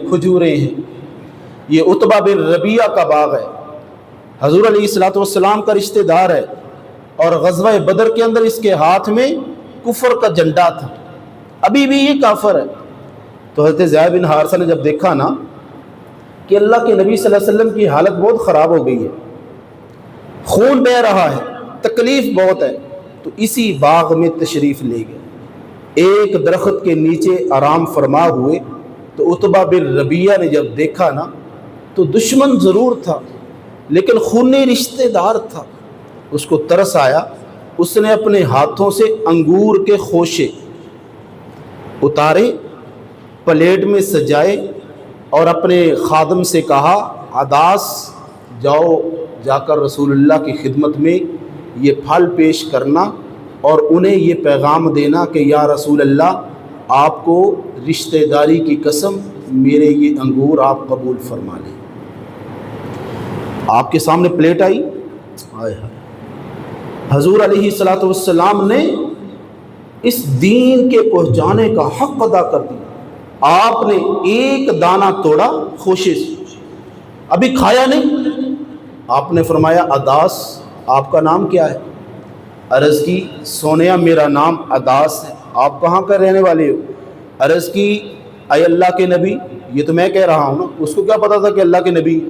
کھجوریں ہیں۔ یہ عتبہ بن ربیعہ کا باغ ہے، حضور علیہ الصلوۃ والسلام کا رشتہ دار ہے، اور غزوہ بدر کے اندر اس کے ہاتھ میں کفر کا جھنڈا تھا، ابھی بھی یہ کافر ہے۔ تو حضرت زید بن حارثہ نے جب دیکھا نا کہ اللہ کے نبی صلی اللہ علیہ وسلم کی حالت بہت خراب ہو گئی ہے، خون بہہ رہا ہے، تکلیف بہت ہے، تو اسی باغ میں تشریف لے گئے، ایک درخت کے نیچے آرام فرما ہوئے۔ تو عتبہ بن ربیعہ نے جب دیکھا نا تو دشمن ضرور تھا لیکن خونی رشتہ دار تھا، اس کو ترس آیا، اس نے اپنے ہاتھوں سے انگور کے خوشے اتارے، پلیٹ میں سجائے، اور اپنے خادم سے کہا عداس جاؤ جا کر رسول اللہ کی خدمت میں یہ پھل پیش کرنا اور انہیں یہ پیغام دینا کہ یا رسول اللہ آپ کو رشتہ داری کی قسم میرے یہ انگور آپ قبول فرما لیں۔ آپ کے سامنے پلیٹ آئی، حضور علیہ الصلوۃ والسلام نے اس دین کے پہنچانے کا حق ادا کر دیا۔ آپ نے ایک دانہ توڑا خوشے سے، ابھی کھایا نہیں۔ آپ نے فرمایا عداس آپ کا نام کیا ہے؟ عرض کی سونیا میرا نام عداس ہے۔ آپ کہاں کا رہنے والے ہو؟ عرض کی اے اللہ کے نبی، یہ تو میں کہہ رہا ہوں نا، اس کو کیا پتا تھا کہ اللہ کے نبی